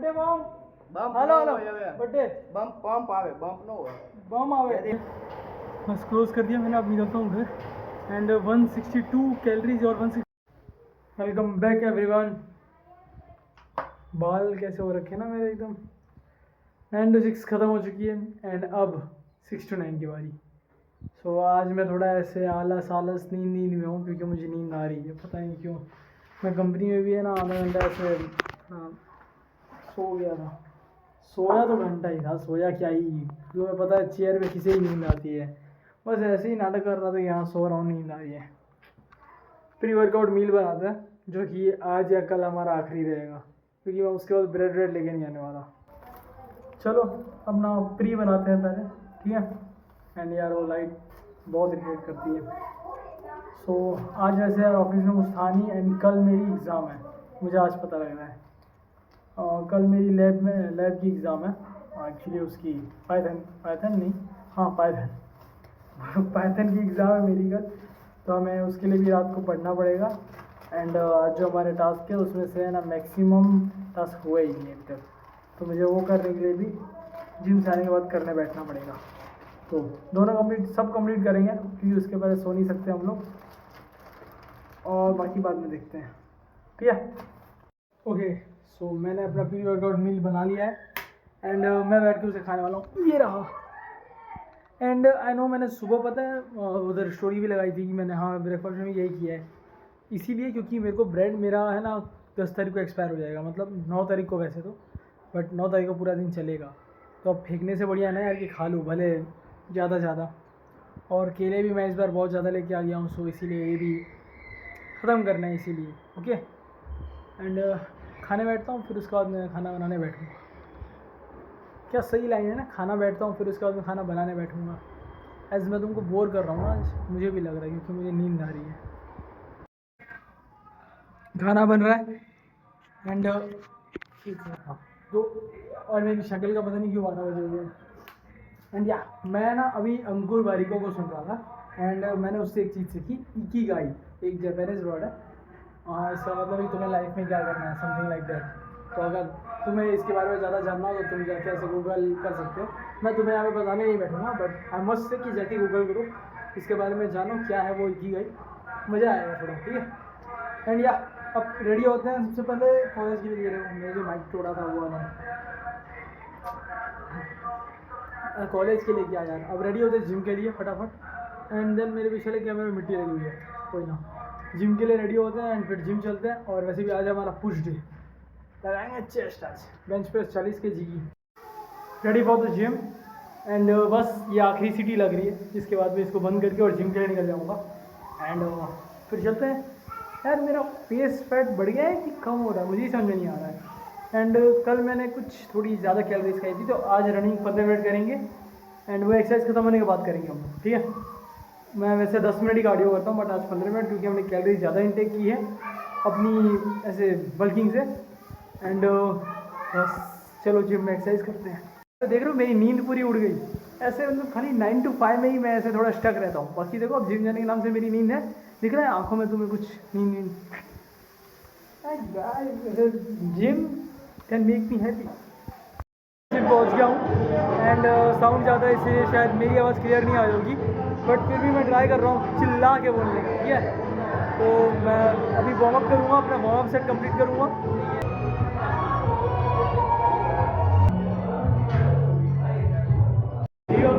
Birthday बम बम hello hello birthday बम pump आवे बम no बम आवे। बस क्लोज कर दिया मैंने, अब निकलता हूँ घर। एंड 162 कैलोरीज और 160। Welcome back everyone. बाल कैसे हो रखे ना मेरे एकदम। 9 to 6 ख़त्म हो चुकी है एंड अब 6 to 9 की बारी। सो आज मैं थोड़ा ऐसे आलस नींद में हूँ क्योंकि मुझे नींद आ रही है, पता नहीं क्यों। मैं कंपनी में भी है ना आधा घंटा ऐसे सो गया था। सोया तो घंटा ही था, सोया क्या ही, तुम्हें पता है चेयर पे किसी ही नींद आती है। बस ऐसे ही नाटक कर रहा था, यहाँ सो रहा हूँ, नींद आ रही है। प्री वर्कआउट मील बनाता है जो कि आज या कल हमारा आखिरी रहेगा, क्योंकि मैं उसके बाद ब्रेड लेके नहीं आने वाला। चलो अपना प्री बनाते हैं पहले, ठीक है। एंड यार वो लाइट बहुत इरिटेट करती है। सो आज वैसे यार ऑफिस में कुछ था नहीं एंड कल मेरी एग्ज़ाम है, मुझे आज पता लग रहा है। कल मेरी लैब की एग्ज़ाम है एक्चुअली, उसकी पाइथन नहीं, हाँ पाइथन की एग्ज़ाम है मेरी कल। तो हमें उसके लिए भी रात को पढ़ना पड़ेगा। एंड आज जो हमारे टास्क है उसमें से है ना मैक्सिमम टास्क हुआ ही नहीं अभी तक, तो मुझे वो करने के लिए भी जिम से आने के बाद करने बैठना पड़ेगा। तो दोनों सब कंप्लीट करेंगे क्योंकि उसके बाद सो नहीं सकते हम लोग, और बाकी बाद में देखते हैं, ठीक है। ओके सो मैंने अपना प्री वर्कआउट मील बना लिया है एंड मैं बैठ के उसे खाने वाला हूँ, ये रहा। एंड आई नो मैंने सुबह पता है उधर स्टोरी भी लगाई थी कि मैंने हाँ ब्रेकफास्ट में यही किया है, इसीलिए क्योंकि मेरे को ब्रेड मेरा है ना 10 तारीख को एक्सपायर हो जाएगा, मतलब 9 तारीख को वैसे तो, बट 9 तारीख को पूरा दिन चलेगा। तो अब फेंकने से बढ़िया ना यार कि खा लूँ भले ज़्यादा। और केले भी मैं इस बार बहुत ज़्यादा लेके आ गया हूँ, सो इसीलिए ये भी ख़त्म करना है इसीलिए। ओके एंड खाने बैठता हूँ, फिर उसके बाद मैं खाना बनाने बैठूँगा। क्या सही लाइन है ना, खाना बैठता हूँ फिर उसके बाद मैं खाना बनाने बैठूँगा। एज मैं तुमको बोर कर रहा हूँ ना आज, मुझे भी लग रहा है क्योंकि मुझे नींद आ रही है। खाना बन रहा है एंड तो और मेरी शक्ल का पता नहीं क्यों 12 बजे हुए। एंड या मैं ना अभी अंकुर बारिको को सुन रहा था एंड मैंने उससे एक चीज़ सीखी, इकिगाई एक जापानीज वर्ड है, इसका मतलब कि तुम्हें लाइफ में क्या करना है, समथिंग लाइक दैट। तो अगर तुम्हें इसके बारे में ज़्यादा जानना हो तो तुम जाके ऐसे गूगल कर सकते हो। मैं तुम्हें यहाँ पे बताने नहीं बैठूँगा, बट आई मस्ट से कि जाके गूगल करो, इसके बारे में जानो क्या है वो इकिगाई, मज़ा आएगा थोड़ा, ठीक है। एंड या अब रेडी होते हैं। सबसे पहले कॉलेज के लिए मैंने जो माइक तोड़ा था वो वाला कॉलेज के लिए किया यार। अब रेडी होते जिम के लिए फटाफट। एंड देन मेरे पिछले कैमरे में मिट्टी लगी हुई है, कोई ना, जिम के लिए रेडी होते हैं एंड फिर जिम चलते हैं। और वैसे भी आज हमारा पुश डे, लगाएंगे चेस्ट आज, बेंच प्रेस 40 kg की। Ready for the gym and बस ये आखिरी सीटी लग रही है, जिसके बाद मैं इसको बंद करके और जिम के लिए निकल जाऊँगा। एंड फिर चलते हैं। यार मेरा फेस फैट बढ़ गया है कि कम हो रहा है, मुझे ही समझ में नहीं आ रहा है। एंड कल मैंने कुछ थोड़ी ज़्यादा कैलोरीज खाई थी, तो आज रनिंग 15 मिनट करेंगे एंड वो एक्सरसाइज खत्म होने के बाद करेंगे हम, ठीक है। मैं वैसे 10 मिनट ही कार्डियो करता हूँ, बट आज 15 मिनट क्योंकि हमने कैलोरी ज़्यादा इंटेक की है अपनी ऐसे बल्किंग से। एंड बस चलो जिम में एक्सरसाइज करते हैं। तो देख रहे हो मेरी नींद पूरी उड़ गई, ऐसे मतलब खाली 9 to 5 में ही मैं ऐसे थोड़ा स्टक रहता हूँ। बाकी देखो अब जिम जाने के नाम से मेरी नींद है, दिख रहा है आंखों में तुम्हें कुछ नींद। Gym can make me happy. Gym पहुँच गया हूँ एंड साउंड ज़्यादा है इसलिए शायद मेरी आवाज़ क्लियर नहीं आ रही होगी, बट फिर भी मैं ट्राई कर रहा हूँ चिल्ला के बोलने का, ठीक है। तो मैं अभी वार्म अप करूँगा, अपना वार्म अप सेट कंप्लीट करूँगा।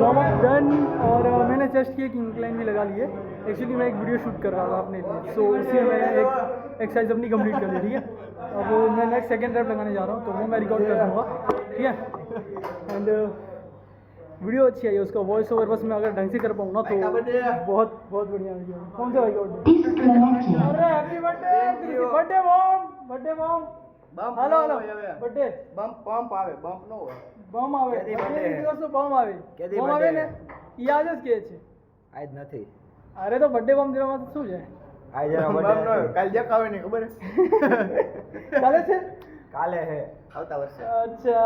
वार्म अप डन और मैंने चेस्ट की एक इंक्लाइन भी लगा ली है। एक्चुअली मैं एक वीडियो शूट कर रहा था अपने लिए, सो उसी में मैंने एक एक्सरसाइज अपनी कंप्लीट कर ली, ठीक है। अब मैं नेक्स्ट सेकंड रैप लगाने जा रहा हूँ, तो वो मैं रिकॉर्ड कर दूँगा, ठीक है। एंड वीडियो अच्छी आई है, उसका वॉइस ओवर बस मैं अगर ढंग से कर पाऊँ ना तो बहुत बढ़िया वीडियो। कौन सा भाई अरे हैप्पी बर्थडे बम हेलो बर्थडे बम पंप आवे बम नो बम આવે દિવસ બમ આવે બમ આવે ને ઈ આજ જ કે છે આજ નથી। અરે તો બર્થડે બમ દેવામાં તો શું છે આજ બમ નો કાલ જે કાવે નહીં ખબર કાલે છે કાલે હે આવતા વર્ષે। अच्छा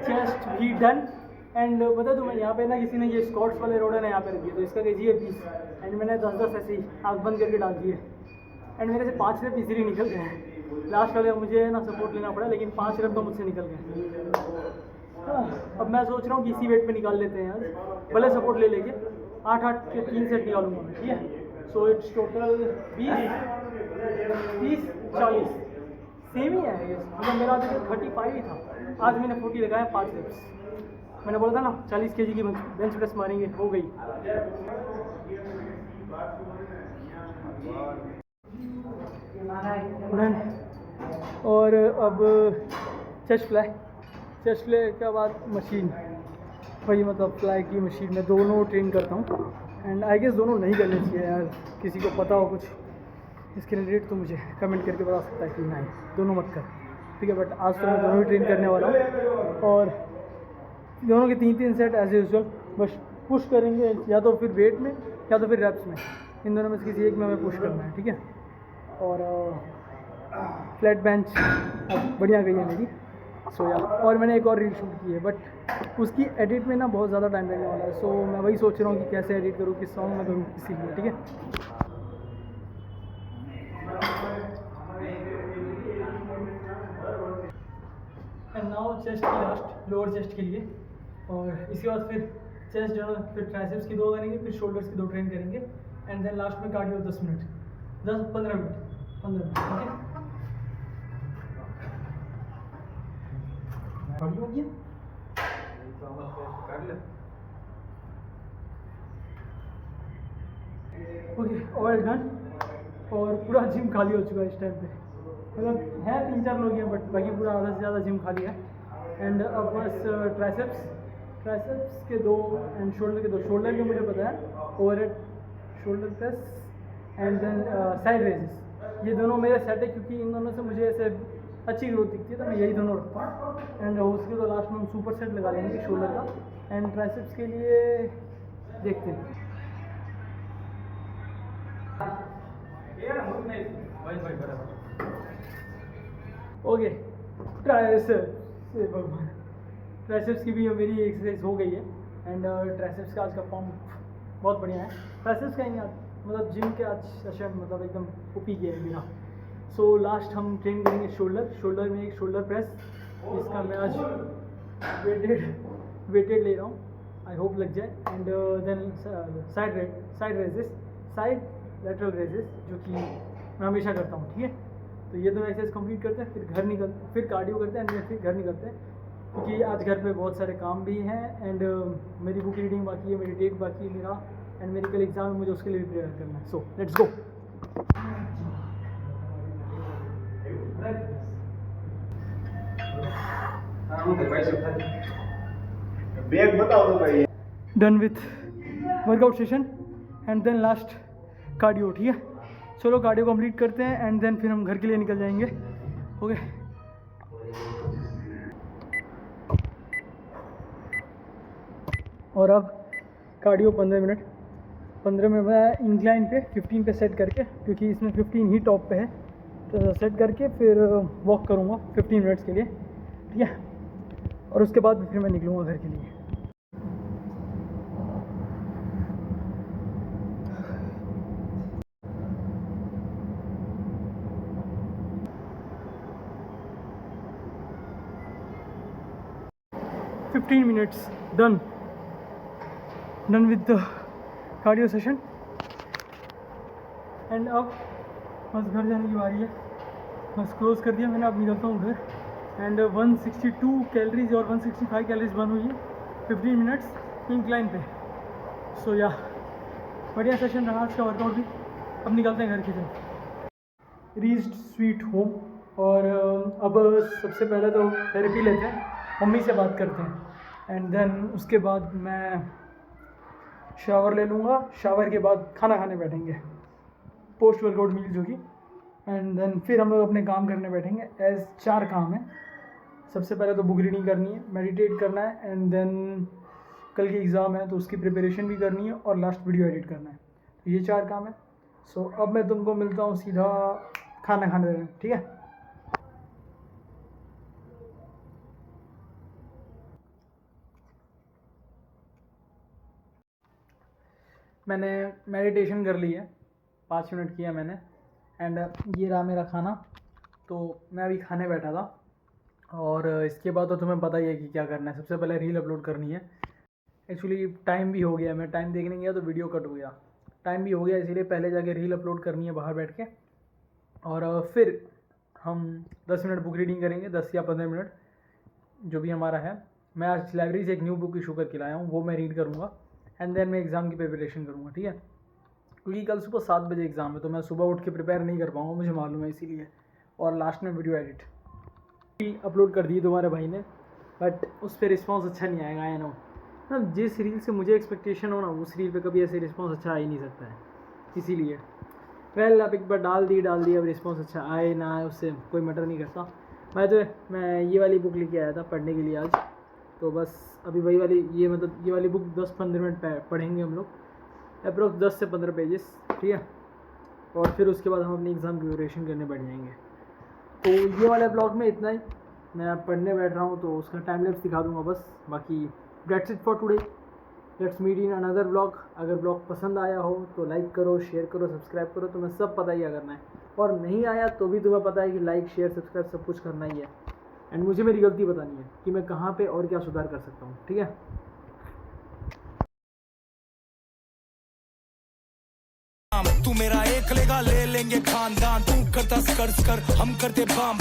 चेस्ट भी डन एंड बता दूँ मैं यहाँ पे ना किसी ने ये स्कॉट्स वाले रोड है ना यहाँ पे रखी है, तो इसका केजी है 20 एंड मैंने 10-10 ऐसे ही आँख बंद करके डाल दिए एंड मेरे से 5 रैप इजीली निकल गए हैं। लास्ट वाले मुझे ना सपोर्ट लेना पड़ा, लेकिन 5 रैप तो मुझसे निकल गए। अब मैं सोच रहा हूँ कि इसी वेट पे निकाल लेते हैं आज, भले सपोर्ट ले लेके 8-8 के 3 सेट निकालूंगा मैं, ठीक है। सो इट्स टोटल 20-30-40 सेम ही है ये, मतलब मेरा अभी 35 ही था, आज मैंने 40 लगाया 5 रेप्स। मैंने बोला था ना 40 kg की बेंच प्रेस मारेंगे, हो गई। और अब चेस्ट फ्लाई के बाद मशीन, वही मतलब फ्लाई की मशीन में दोनों ट्रेन करता हूँ एंड आई गेस दोनों नहीं करने चाहिए यार। किसी को पता हो कुछ इसके रिलेटेड तो मुझे कमेंट करके बता सकता है कि नहीं दोनों मत कर, ठीक है। बट आज तो मैं दोनों ही ट्रेन करने वाला हूँ और दोनों के 3-3 सेट एज यूजुअल बस पुश करेंगे, या तो फिर वेट में या तो फिर रैप्स में, इन दोनों में से किसी एक में हमें पुश करना है, ठीक है। और फ्लैट बेंच बढ़िया गई है मेरी, सो या। और मैंने एक और रील शूट की है बट उसकी एडिट में ना बहुत ज़्यादा टाइम लगने वाला है, सो मैं वही सोच रहा हूँ कि कैसे एडिट करूँ, किस सॉन्ग में करूँ, इसीलिए, ठीक है। एंड नाउ चेस्ट की लास्ट, लोअर चेस्ट के लिए, और इसके बाद फिर चेस्ट जो है फिर ट्राइसेप्स की 2 करेंगे, फिर शोल्डर्स की 2 ट्रेन करेंगे एंड देन लास्ट में कार्डियो 10 मिनट, 15 मिनट, ठीक है। कार्डियो हो गया, ओके ऑल डन। और पूरा जिम खाली हो चुका है इस टाइम पे, मतलब है 3-4 लोग हैं बट बाकी पूरा आधा से ज़्यादा जिम खाली है। एंड अब बस ट्राइसेप्स के 2 एंड शोल्डर के 2, शोल्डर के मुझे पता है overhead shoulder press and then side raises, ये दोनों मेरे सेट है क्योंकि इन दोनों से मुझे ऐसे अच्छी ग्रोथ दिखती है, तो मैं यही दोनों रखता हूँ। एंड उसके तो लास्ट में हम सुपर सेट लगा लेंगे शोल्डर का। एंड ट्राइसेप्स के लिए देखते हैं, ओके। ट्राइसेप्स की भी मेरी एक्सरसाइज हो गई है एंड ट्राइसेप्स का आज का फॉर्म बहुत बढ़िया है। ट्राइसेप्स का ही मतलब जिम के आज सेशन मतलब एकदम ओपी किया है मेरा। सो लास्ट हम ट्रेन करेंगे शोल्डर में एक शोल्डर प्रेस, इसका मैं आज वेटेड ले रहा हूँ, आई होप लग जाए। And then side lateral raises जो कि मैं हमेशा करता हूँ, ठीक है। तो ये दोनों एक्सरसाइज कंप्लीट करते हैं, फिर कार्डियो करते हैं एंड फिर घर निकलते हैं क्योंकि आज घर पे बहुत सारे काम भी हैं एंड मेरी बुक रीडिंग बाकी है, मेरी टेक बाकी है मेरा, एंड मेरी कल एग्ज़ाम है, मुझे उसके लिए भी प्रिपेयर करना है। So let's go. बैग बताओ तो भाई। Done with workout session and then last cardio, ठीक है। चलो कार्डियो कंप्लीट करते हैं एंड देन फिर हम घर के लिए निकल जाएंगे, ओके। और अब कार्डियो 15 मिनट मैं इंक्लाइन पे 15 पे सेट करके, क्योंकि इसमें 15 ही टॉप पे है, तो सेट करके फिर वॉक करूँगा 15 मिनट्स के लिए, ठीक है। और उसके बाद फिर मैं निकलूँगा घर के लिए। $15 minutes done with the cardio session and अब बस घर जाने की बारी है, बस क्लोज कर दिया मैंने, अब निकलता हूँ घर। एंड 162 कैलोरीज और 165 कैलोरीज बर्न हुई है 15 मिनट्स इंक्लाइन पे। सो या बढ़िया सेशन रहा आज का वर्कआउट भी। अब निकलते हैं घर की तरफ। रीच्ड स्वीट होम और अब सबसे पहले तो थेरेपी लेते हैं, मम्मी से बात करते हैं एंड देन उसके बाद मैं शावर ले लूँगा, शावर के बाद खाना खाने बैठेंगे, पोस्ट वर्कआउट मील जो कि, एंड देन फिर हम लोग अपने काम करने बैठेंगे। एज 4 काम है, सबसे पहले तो बुक रीडिंग करनी है, मेडिटेट करना है एंड देन कल की एग्ज़ाम है तो उसकी प्रिपरेशन भी करनी है और लास्ट वीडियो एडिट करना है, तो ये 4 काम है। सो अब मैं तुमको मिलता हूँ सीधा खाना खाने में, ठीक है। मैंने मेडिटेशन कर ली है, 5 मिनट किया मैंने। एंड ये रहा मेरा खाना। तो मैं अभी खाने बैठा था, और इसके बाद तो तुम्हें पता ही है कि क्या करना है। सबसे पहले रील अपलोड करनी है। एक्चुअली टाइम भी हो गया, मैं टाइम देखने गया तो वीडियो कट हो गया। टाइम भी हो गया, इसीलिए पहले जाके रील अपलोड करनी है बाहर बैठ के। और फिर हम 10 मिनट बुक रीडिंग करेंगे, 10 या 15 मिनट जो भी हमारा है। मैं आज लाइब्रेरी से एक न्यू बुक इशू करके लाया हूँ, वो मैं रीड करूँगा। एंड देन मैं एग्ज़ाम की प्रिपरेशन करूँगा, ठीक है। क्योंकि कल सुबह 7 बजे एग्ज़ाम है, तो मैं सुबह उठ के प्रिपेयर नहीं कर पाऊँगा, मुझे मालूम है, इसीलिए। और लास्ट में वीडियो एडिट अपलोड कर दी तुम्हारे भाई ने, बट उस पर रिस्पॉन्स अच्छा नहीं आएगा, आई नो। मतलब जिस रील से मुझे एक्सपेक्टेशन हो ना, उस रील पे कभी ऐसे रिस्पॉन्स अच्छा आ ही नहीं सकता है, इसीलिए। वेल अब एक बार डाल दी, अब रिस्पॉन्स अच्छा आए ना आए उससे कोई मैटर नहीं करता। मैं ये वाली बुक लेके आया था पढ़ने के लिए आज, तो बस अभी वही वाली ये वाली बुक 10-15 मिनट पढ़ेंगे हम लोग, अप्रोक्स 10 से 15 पेजेस, ठीक है। और फिर उसके बाद हम अपनी एग्ज़ाम की प्रिपरेशन करने बैठ जाएंगे। तो ये वाले ब्लॉग में इतना ही। मैं पढ़ने बैठ रहा हूँ तो उसका टाइम लैप्स दिखा दूँगा बस। बाकी that's it for today, let's meet in another blog. अगर ब्लॉग पसंद आया हो तो लाइक करो, शेयर करो, सब्सक्राइब करो, तुम्हें सब पता ही क्या करना है। और नहीं आया तो भी तुम्हें पता है कि लाइक शेयर सब्सक्राइब सब कुछ करना ही है। एंड मुझे मेरी गलती बतानी है कि मैं कहाँ पे और क्या सुधार कर सकता हूँ, ठीक है। तू मेरा एक लेगा, ले लेंगे खानदान। तू करता स्कर हम करते बाम।